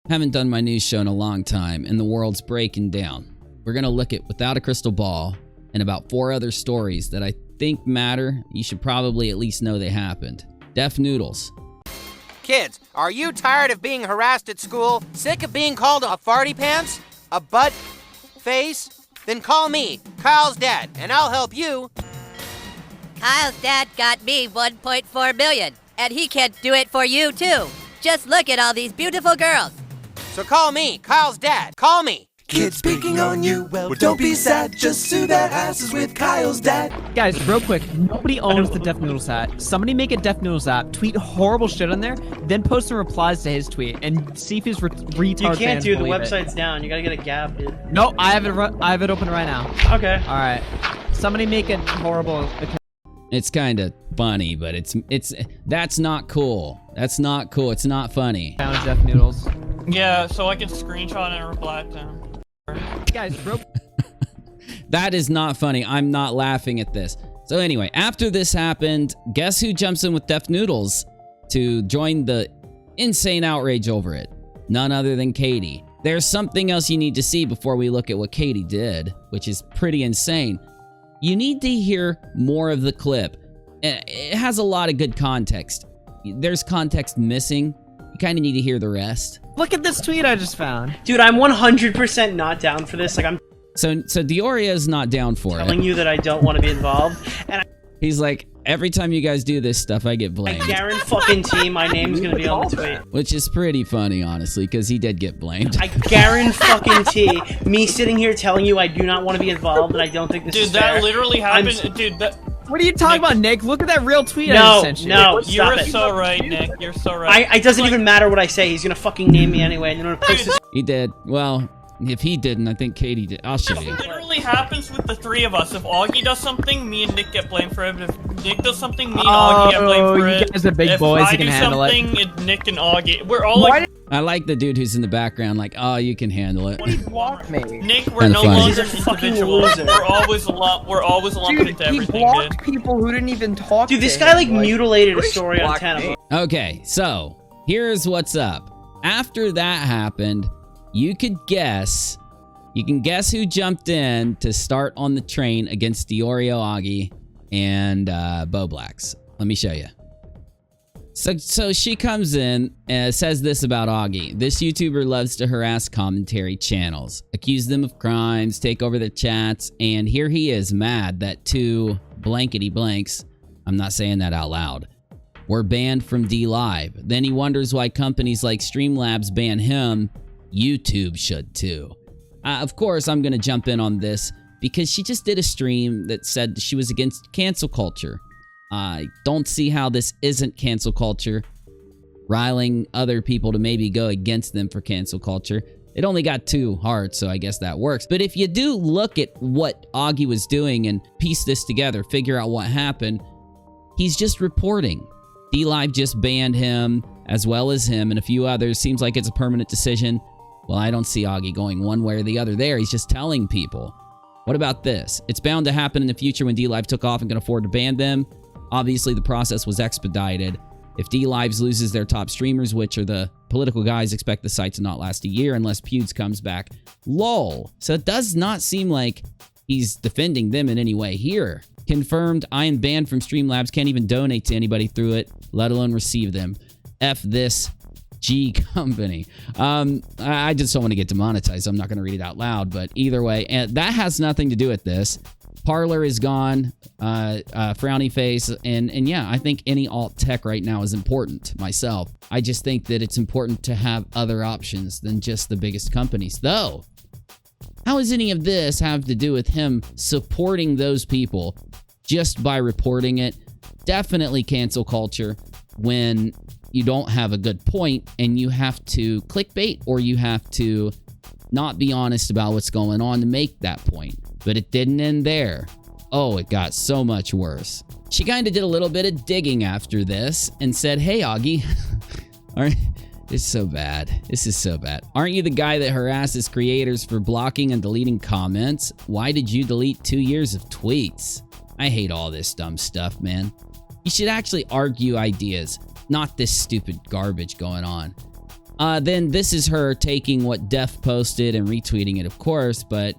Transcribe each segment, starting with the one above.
Haven't done my news show in a long time, and the world's breaking down. We're gonna look at Without a Crystal Ball and about 4 other stories that I think matter. You should probably at least know they happened. Deaf Noodles. Kids, are you tired of being harassed at school? Sick of being called a farty pants? A butt face? Then call me, Kyle's dad, and I'll help you. Kyle's dad got me 1.4 million, and he can do it for you too. Just look at all these beautiful girls. So call me, Kyle's dad. Call me. Kids picking on you, well, don't be sad. Just sue their asses with Kyle's dad. Guys, real quick, nobody owns the Deaf Noodles hat. Somebody make a Deaf Noodles app, tweet horrible shit on there, then post some replies to his tweet, and see if his retard You can't, fans dude. The believe website's down. You gotta get a gap, dude. No, I have it open right now. Okay. All right. Somebody make a horrible. It's kind of funny, but that's not cool. That's not cool. It's not funny. Found Deaf Noodles. Yeah, so I can screenshot and reply to him. Guys, bro. That is not funny. I'm not laughing at this. So anyway, after this happened, guess who jumps in with Deaf Noodles to join the insane outrage over it? None other than Katie. There's something else you need to see before we look at what Katie did, which is pretty insane. You need to hear more of the clip. It has a lot of good context. There's context missing. You kind of need to hear the rest. Look at this tweet I just found. Dude, I'm 100% not down for this. Like, I'm So Dioria is not down for telling you that I don't want to be involved. And He's like, every time you guys do this stuff, I get blamed. I guarantee my name's gonna be on the tweet. Which is pretty funny, honestly, because he did get blamed. I guarantee me sitting here telling you I do not want to be involved and I don't think this is fair. Dude, that literally happened. Dude, that... What are you talking about, Nick? Look at that real tweet I No, just sent you. no, You're stop it. so right, Nick. You're so right. It doesn't even matter what I say. He's gonna fucking name me anyway, and then I'm gonna post this. He did. Well, if he didn't, I think Katie did. I'll show you. It literally happens with the 3 of us. If Augie does something, me and Nick get blamed for it. If Nick does something, me and Augie get blamed for it. You guys are big boys. If I You can do handle it. something, it's Nick and Augie. We're all like... I like the dude who's in the background, like, oh, you can handle it. Blocked me. Nick, we're Kinda no funny. longer He's a fucking individuals. loser. We're always lumped into He everything, blocked dude. people who didn't even talk Dude, to this him. guy like mutilated a story on 10 of them. Okay, so here's what's up. After that happened, you can guess who jumped in to start on the train against Diorio Augie and Bo Blacks. Let me show you. So she comes in and says this about Augie. This YouTuber loves to harass commentary channels, accuse them of crimes, take over their chats, and here he is mad that 2 blankety blanks, I'm not saying that out loud, were banned from DLive. Then he wonders why companies like Streamlabs ban him. YouTube should too. Of course, I'm going to jump in on this because she just did a stream that said she was against cancel culture. I don't see how this isn't cancel culture, riling other people to maybe go against them for cancel culture. It only got 2 hearts, so I guess that works. But if you do look at what Augie was doing and piece this together, figure out what happened, he's just reporting. DLive just banned him, as well as him and a few others. Seems like it's a permanent decision. Well, I don't see Augie going one way or the other there. He's just telling people. What about this? It's bound to happen in the future when DLive took off and can afford to ban them. Obviously, the process was expedited. If DLives loses their top streamers, which are the political guys, expect the site to not last a year unless Pewds comes back. Lol. So it does not seem like he's defending them in any way here. Confirmed, I am banned from Streamlabs. Can't even donate to anybody through it, let alone receive them. F this G company. I just don't want to get demonetized. So I'm not going to read it out loud, but either way, and that has nothing to do with this. Parler is gone, frowny face, and yeah, I think any alt tech right now is important myself. I just think that it's important to have other options than just the biggest companies. Though, how does any of this have to do with him supporting those people just by reporting it? Definitely cancel culture when you don't have a good point and you have to clickbait or you have to not be honest about what's going on to make that point. But it didn't end there. Oh, it got so much worse. She kind of did a little bit of digging after this and said, hey, Augie, this is so bad. This is so bad. Aren't you the guy that harasses creators for blocking and deleting comments? Why did you delete 2 years of tweets? I hate all this dumb stuff, man. You should actually argue ideas, not this stupid garbage going on. Then this is her taking what Def posted and retweeting it, of course. But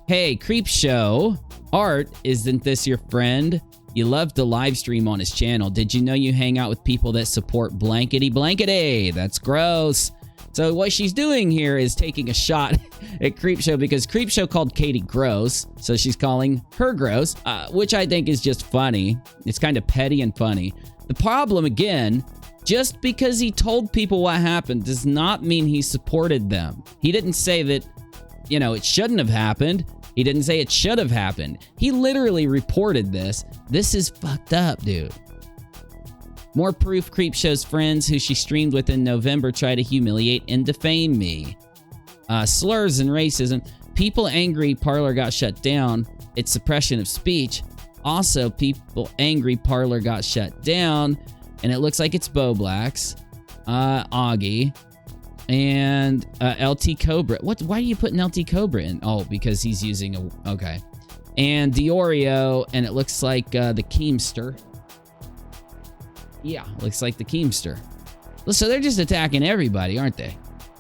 hey, Creepshow, Art, isn't this your friend? You love to live stream on his channel. Did you know you hang out with people that support blankety blankety? That's gross. So what she's doing here is taking a shot at Creepshow because Creepshow called Katie gross. So she's calling her gross, which I think is just funny. It's kind of petty and funny. The problem, again, just because he told people what happened does not mean he supported them. He didn't say that, you know, it shouldn't have happened. He didn't say it should have happened. He literally reported this. This is fucked up, dude. More proof Creepshow's friends who she streamed with in November try to humiliate and defame me. Slurs and racism. People angry Parler got shut down. It's suppression of speech. Also, people angry Parler got shut down. And it looks like it's Bo Blacks, Augie, and LT Cobra. Why are you putting LT Cobra in? Oh, because he's using a... Okay. And Diorio, and it looks like the Keemster. Yeah, looks like the Keemster. So they're just attacking everybody, aren't they?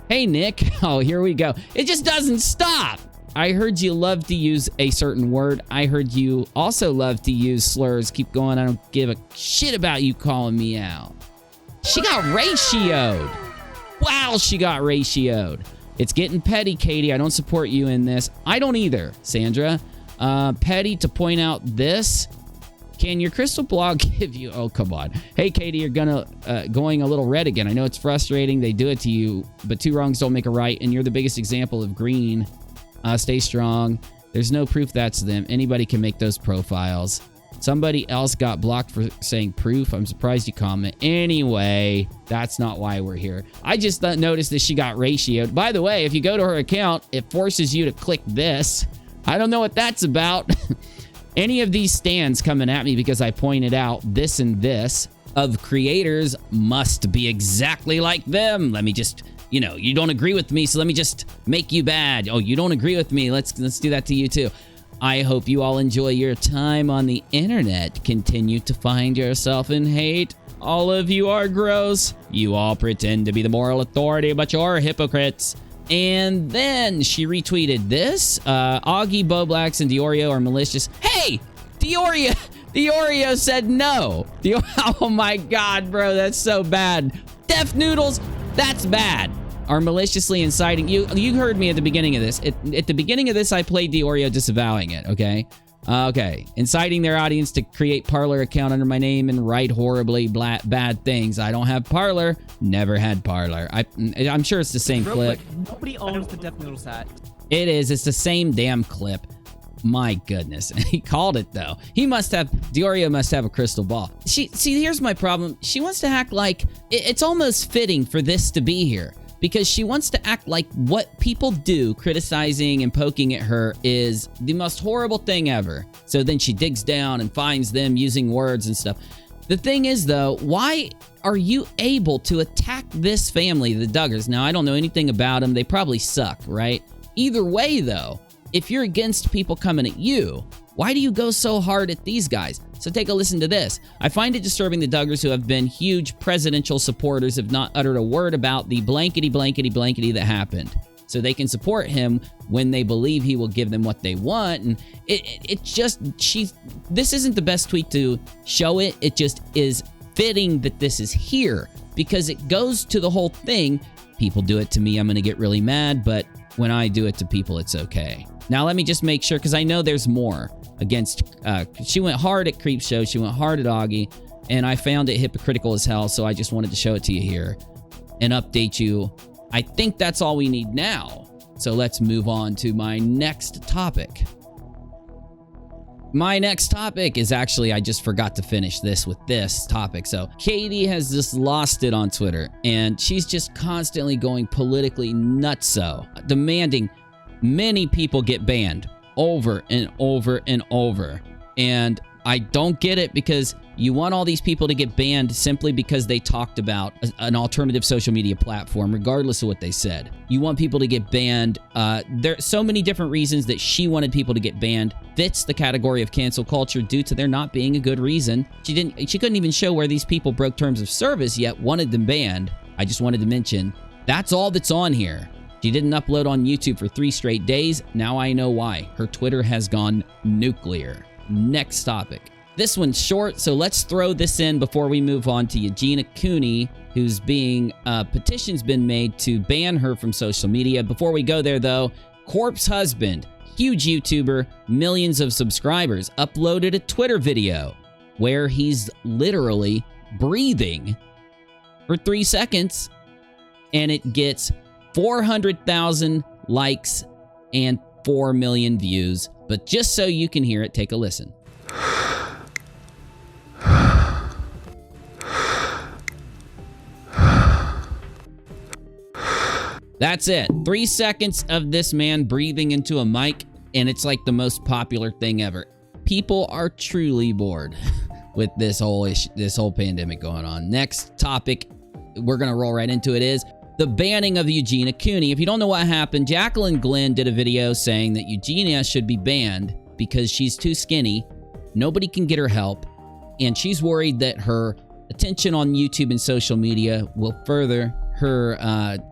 Hey, Nick. Oh, here we go. It just doesn't stop. I heard you love to use a certain word. I heard you also love to use slurs. Keep going. I don't give a shit about you calling me out. She got ratioed. Wow, she got ratioed. It's getting petty, Katie. I don't support you in this. I don't either, Sandra. Petty to point out this. Can your crystal blog give you... Oh, come on. Hey, Katie, you're going a little red again. I know it's frustrating. They do it to you, but two wrongs don't make a right, and you're the biggest example of green. Stay strong. There's no proof that's them. Anybody can make those profiles. Somebody else got blocked for saying proof. I'm surprised you comment. Anyway, that's not why we're here. I just noticed that she got ratioed. By the way, if you go to her account, it forces you to click this. I don't know what that's about. Any of these stands coming at me because I pointed out this and this of creators must be exactly like them. Let me just... You know, you don't agree with me, so let me just make you bad. Oh, you don't agree with me. Let's do that to you too. I hope you all enjoy your time on the internet. Continue to find yourself in hate. All of you are gross. You all pretend to be the moral authority, but you're hypocrites. And then she retweeted this. Augie, Bo Blacks, and Diorio are malicious. Hey, Diorio said no. Oh my God, bro, that's so bad. Def Noodles, that's bad. Are maliciously inciting you. You heard me at the beginning of this. At the beginning of this, I played Diorio disavowing it. Okay. Okay. Inciting their audience to create Parler account under my name and write horribly bad things. I don't have Parler. Never had Parler. I'm sure it's the same clip. Nobody owns the Def Noodles hat. It is. It's the same damn clip. My goodness. He called it, though. Diorio must have a crystal ball. See, here's my problem. She wants to act like it's almost fitting for this to be here. Because she wants to act like what people do, criticizing and poking at her, is the most horrible thing ever. So then she digs down and finds them using words and stuff. The thing is, though, why are you able to attack this family, the Duggars? Now, I don't know anything about them. They probably suck, right? Either way, though, if you're against people coming at you, why do you go so hard at these guys? So take a listen to this. I find it disturbing the Duggars who have been huge presidential supporters have not uttered a word about the blankety that happened. So they can support him when they believe he will give them what they want. And this isn't the best tweet to show it. It just is fitting that this is here because it goes to the whole thing. People do it to me, I'm going to get really mad, but when I do it to people, it's okay. Now, let me just make sure, because I know there's more against... she went hard at Creepshow. She went hard at Augie. And I found it hypocritical as hell, so I just wanted to show it to you here and update you. I think that's all we need now. So let's move on to my next topic. My next topic is actually, I just forgot to finish this with this topic. So Katie has just lost it on Twitter, and she's just constantly going politically nutso, demanding many people get banned over and over and over. And I don't get it, because you want all these people to get banned simply because they talked about an alternative social media platform, regardless of what they said. You want people to get banned. There are so many different reasons that she wanted people to get banned. Fits the category of cancel culture due to there not being a good reason. She couldn't even show where these people broke terms of service, yet wanted them banned. I just wanted to mention That's all that's on here. She didn't upload on YouTube for 3 straight days. Now I know why. Her Twitter has gone nuclear. Next topic. This one's short, so let's throw this in before we move on to Eugenia Cooney, who's being, petition's been made to ban her from social media. Before we go there, though, Corpse Husband, huge YouTuber, millions of subscribers, uploaded a Twitter video where he's literally breathing for 3 seconds, and it gets 400,000 likes and 4 million views. But just so you can hear it, take a listen. That's it. 3 seconds of this man breathing into a mic, and it's like the most popular thing ever. People are truly bored with this whole pandemic going on. Next topic, we're gonna roll right into it, is the banning of Eugenia Cooney. If you don't know what happened, Jacqueline Glenn did a video saying that Eugenia should be banned because she's too skinny, nobody can get her help, and she's worried that her attention on YouTube and social media will further her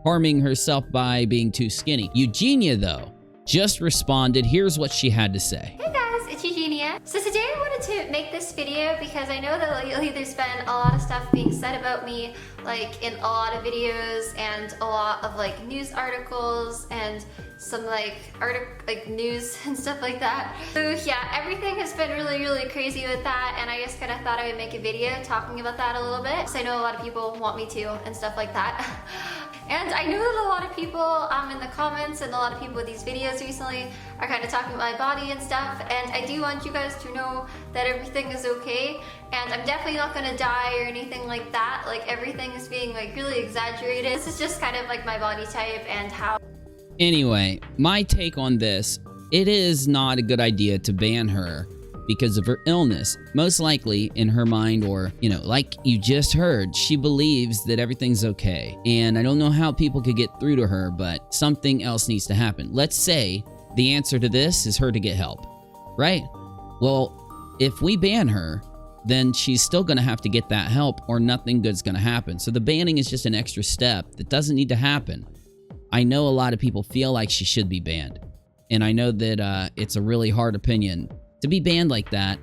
harming herself by being too skinny. Eugenia, though, just responded. Here's what she had to say. Hey guys, it's Eugenia. So today I wanted to make this video because I know that lately there's been a lot of stuff being said about me, like in a lot of videos and a lot of like news articles and some like news and stuff like that. So yeah, everything has been really crazy with that, and I just kind of thought I would make a video talking about that a little bit, because I know a lot of people want me to and stuff like that. And I know that a lot of people in the comments and a lot of people with these videos recently are kind of talking about my body and stuff, and I do want you guys to know that everything is okay, and I'm definitely not gonna die or anything like that. Like, everything is being like really exaggerated. This is just kind of like my body type and how. Anyway, my take on this, it is not a good idea to ban her because of her illness. Most likely, in her mind, or, you know, like you just heard, she believes that everyth's okay. And I don't know how people could get through to her, but something else needs to happen. Let's say the answer to this is her to get help, right? Well, if we ban her, then she's still gonna have to get that help or nothing good's gonna happen. So the banning is just an extra step that doesn't need to happen. I know a lot of people feel like she should be banned, and I know that it's a really hard opinion to be banned like that.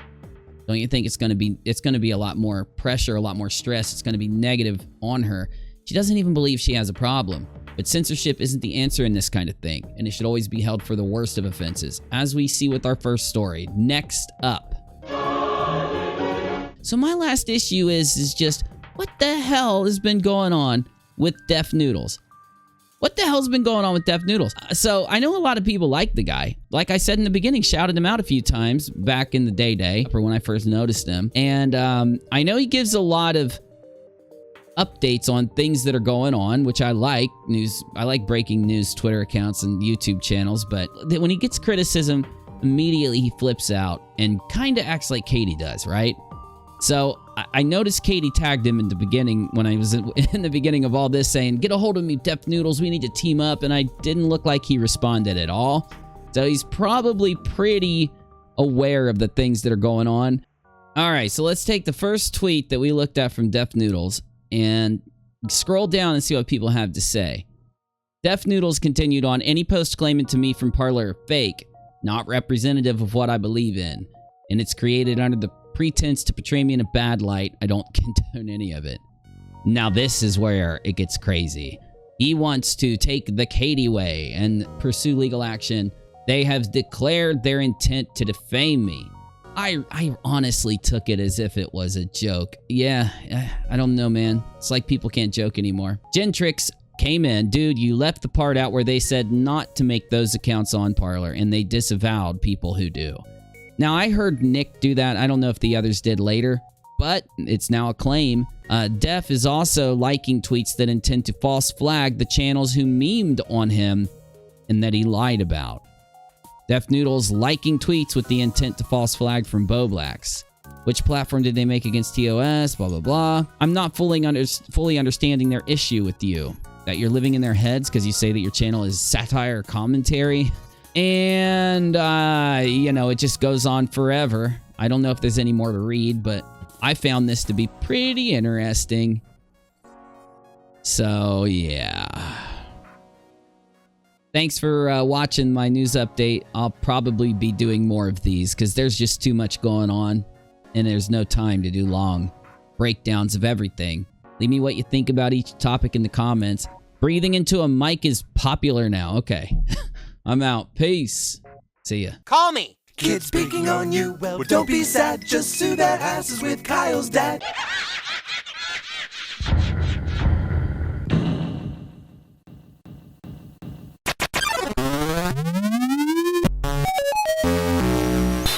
Don't you think it's going to be a lot more pressure, a lot more stress? It's going to be negative on her. She doesn't even believe she has a problem. But censorship isn't the answer in this kind of thing, and it should always be held for the worst of offenses, as we see with our first story. Next up. So my last issue is just, what the hell has been going on with Deaf Noodles? What the hell's been going on with Deaf Noodles? So I know a lot of people like the guy. Like I said in the beginning, shouted him out a few times back in the day for when I first noticed him. And I know he gives a lot of updates on things that are going on, which I like. I like breaking news Twitter accounts and YouTube channels. But when he gets criticism, immediately he flips out and kind of acts like Katie does, right? So I noticed Katie tagged him in the beginning when I was in the beginning of all this, saying, "Get a hold of me, Deaf Noodles, we need to team up," and I didn't look like he responded at all. So he's probably pretty aware of the things that are going on. All right, so let's take the first tweet that we looked at from Deaf Noodles and scroll down and see what people have to say. Deaf Noodles continued on, "Any post claiming to me from Parler are fake, not representative of what I believe in, and it's created under the pretense to portray me in a bad light. I don't condone any of it." Now this is where it gets crazy. He wants to take the Katie way and pursue legal action. They have declared their intent to defame me. I honestly took it as if it was a joke. Yeah, I don't know, man. It's like people can't joke anymore. Gentrix came in. "Dude, you left the part out where they said not to make those accounts on Parler, and they disavowed people who do." Now, I heard Nick do that. I don't know if the others did later, but it's now a claim. Def is also liking tweets that intend to false flag the channels who memed on him and that he lied about. Deaf Noodles liking tweets with the intent to false flag from Boblax. Which platform did they make against TOS? Blah, blah, blah. I'm not fully understanding their issue with you. That you're living in their heads because you say that your channel is satire or commentary. And, you know, it just goes on forever. I don't know if there's any more to read, but I found this to be pretty interesting. So, yeah. Thanks for watching my news update. I'll probably be doing more of these because there's just too much going on and there's no time to do long breakdowns of everything. Leave me what you think about each topic in the comments. Breathing into a mic is popular now. Okay. I'm out. Peace. See ya. Call me. Kids speaking on you, well, don't be sad, just sue their asses with Kyle's dad.